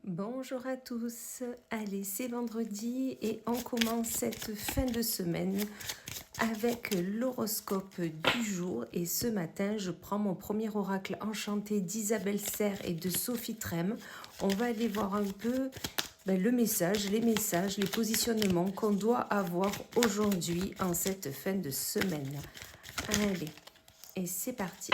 Bonjour à tous, allez c'est vendredi et on commence cette fin de semaine avec l'horoscope du jour et ce matin je prends mon premier oracle enchanté d'Isabelle Serre et de Sophie Trem. On va aller voir un peu le message, les positionnements qu'on doit avoir aujourd'hui en cette fin de semaine. Allez, et c'est parti.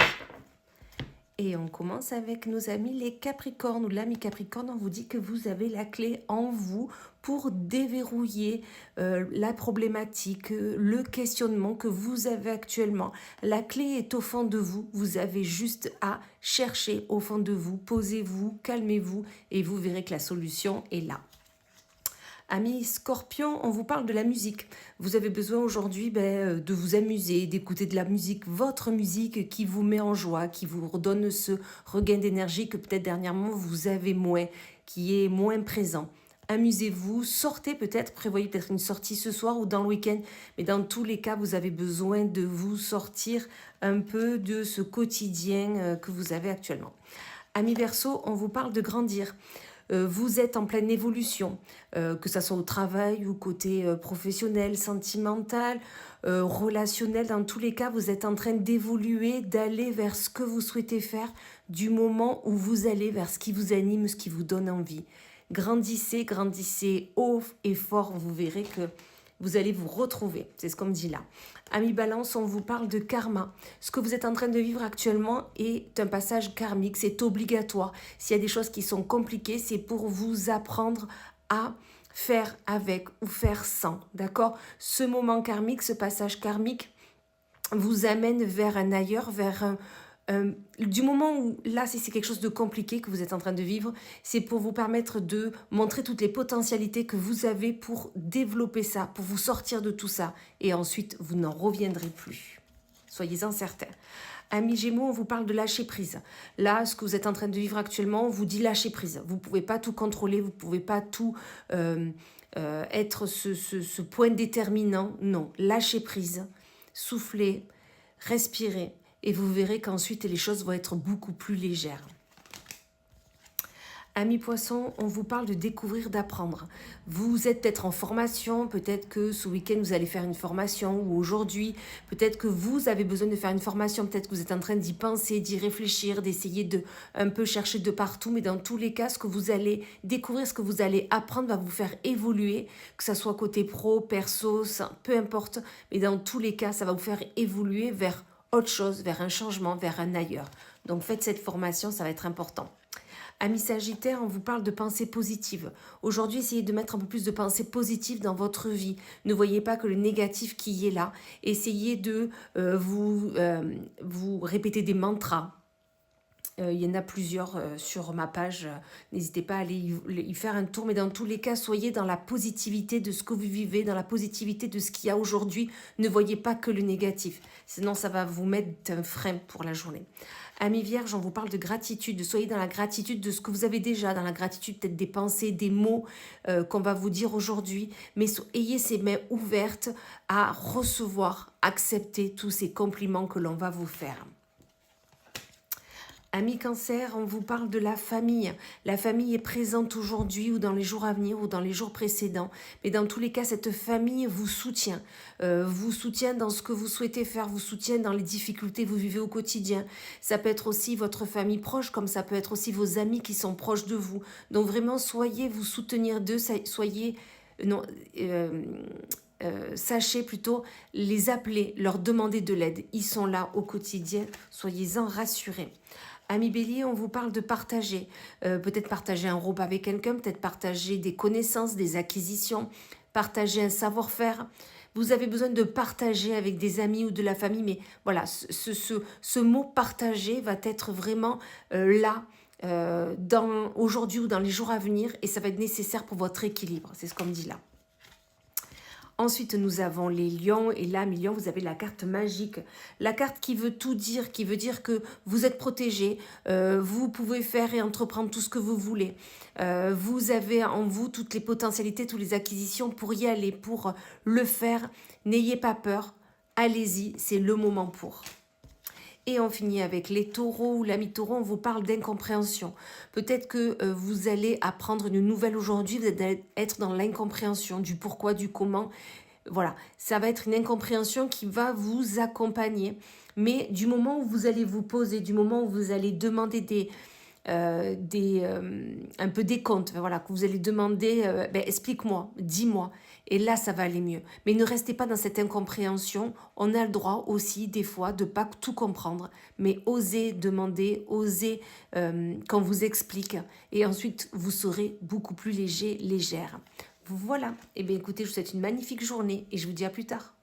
Et on commence avec nos amis les Capricornes ou l'ami Capricorne. On vous dit que vous avez la clé en vous pour déverrouiller la problématique, le questionnement que vous avez actuellement. La clé est au fond de vous. Vous avez juste à chercher au fond de vous. Posez-vous, calmez-vous et vous verrez que la solution est là. Amis Scorpion, on vous parle de la musique. Vous avez besoin aujourd'hui de vous amuser, d'écouter de la musique, votre musique qui vous met en joie, qui vous redonne ce regain d'énergie que peut-être dernièrement vous avez moins, qui est moins présent. Amusez-vous, sortez peut-être, prévoyez peut-être une sortie ce soir ou dans le week-end, mais dans tous les cas, vous avez besoin de vous sortir un peu de ce quotidien que vous avez actuellement. Amis Verseau, on vous parle de grandir. Vous êtes en pleine évolution, que ce soit au travail ou côté professionnel, sentimental, relationnel. Dans tous les cas, vous êtes en train d'évoluer, d'aller vers ce que vous souhaitez faire du moment où vous allez vers ce qui vous anime, ce qui vous donne envie. Grandissez, grandissez haut et fort, vous verrez que vous allez vous retrouver, c'est ce qu'on me dit là. Amis Balance, on vous parle de karma. Ce que vous êtes en train de vivre actuellement est un passage karmique, c'est obligatoire. S'il y a des choses qui sont compliquées, c'est pour vous apprendre à faire avec ou faire sans, d'accord? Ce moment karmique, ce passage karmique vous amène vers un ailleurs, vers un, du moment où, là, si c'est quelque chose de compliqué que vous êtes en train de vivre, c'est pour vous permettre de montrer toutes les potentialités que vous avez pour développer ça, pour vous sortir de tout ça. Et ensuite, vous n'en reviendrez plus. Soyez-en certains. Amis Gémeaux, on vous parle de lâcher prise. Là, ce que vous êtes en train de vivre actuellement, on vous dit lâcher prise. Vous ne pouvez pas tout contrôler, vous ne pouvez pas tout être ce point déterminant. Non, lâchez prise, soufflez, respirez. Et vous verrez qu'ensuite, les choses vont être beaucoup plus légères. Amis Poissons, on vous parle de découvrir, d'apprendre. Vous êtes peut-être en formation, peut-être que ce week-end, vous allez faire une formation, ou aujourd'hui, peut-être que vous avez besoin de faire une formation, peut-être que vous êtes en train d'y penser, d'y réfléchir, d'essayer de un peu chercher de partout, mais dans tous les cas, ce que vous allez découvrir, ce que vous allez apprendre va vous faire évoluer, que ce soit côté pro, perso, peu importe, mais dans tous les cas, ça va vous faire évoluer vers autre chose, vers un changement, vers un ailleurs. Donc faites cette formation, ça va être important. Amis Sagittaire, on vous parle de pensée positive. Aujourd'hui, essayez de mettre un peu plus de pensée positive dans votre vie. Ne voyez pas que le négatif qui est là. Essayez de vous répéter des mantras. Il y en a plusieurs sur ma page. N'hésitez pas à aller y faire un tour. Mais dans tous les cas, soyez dans la positivité de ce que vous vivez, dans la positivité de ce qu'il y a aujourd'hui. Ne voyez pas que le négatif. Sinon, ça va vous mettre un frein pour la journée. Amis Vierge, on vous parle de gratitude. Soyez dans la gratitude de ce que vous avez déjà, dans la gratitude peut-être des pensées, des mots qu'on va vous dire aujourd'hui. Mais ayez ces mains ouvertes à recevoir, accepter tous ces compliments que l'on va vous faire. Amis Cancer, on vous parle de la famille. La famille est présente aujourd'hui ou dans les jours à venir ou dans les jours précédents. Mais dans tous les cas, cette famille vous soutient. Vous soutient dans ce que vous souhaitez faire, vous soutient dans les difficultés que vous vivez au quotidien. Ça peut être aussi votre famille proche, comme ça peut être aussi vos amis qui sont proches de vous. Donc vraiment, soyez vous soutenir d'eux, soyez... Non, sachez plutôt les appeler, leur demander de l'aide. Ils sont là au quotidien, soyez-en rassurés. Amis Bélier, on vous parle de partager. Peut-être partager un repas avec quelqu'un, peut-être partager des connaissances, des acquisitions, partager un savoir-faire. Vous avez besoin de partager avec des amis ou de la famille, mais voilà, ce mot partager va être vraiment là aujourd'hui ou dans les jours à venir et ça va être nécessaire pour votre équilibre. C'est ce qu'on me dit là. Ensuite, nous avons les lions. Et là, mes lions, vous avez la carte magique. La carte qui veut tout dire, qui veut dire que vous êtes protégés. Vous pouvez faire et entreprendre tout ce que vous voulez. Vous avez en vous toutes les potentialités, toutes les acquisitions pour y aller, pour le faire. N'ayez pas peur. Allez-y, c'est le moment pour. Et on finit avec les taureaux ou l'ami taureau, on vous parle d'incompréhension. Peut-être que vous allez apprendre une nouvelle aujourd'hui, vous allez être dans l'incompréhension du pourquoi, du comment. Voilà, ça va être une incompréhension qui va vous accompagner. Mais du moment où vous allez vous poser, du moment où vous allez demander un peu des comptes, voilà, que vous allez demander, explique-moi, dis-moi. Et là, ça va aller mieux. Mais ne restez pas dans cette incompréhension. On a le droit aussi, des fois, de ne pas tout comprendre. Mais osez demander, osez qu'on vous explique. Et ensuite, vous serez beaucoup plus léger, légère. Voilà. Eh bien, écoutez, je vous souhaite une magnifique journée et je vous dis à plus tard.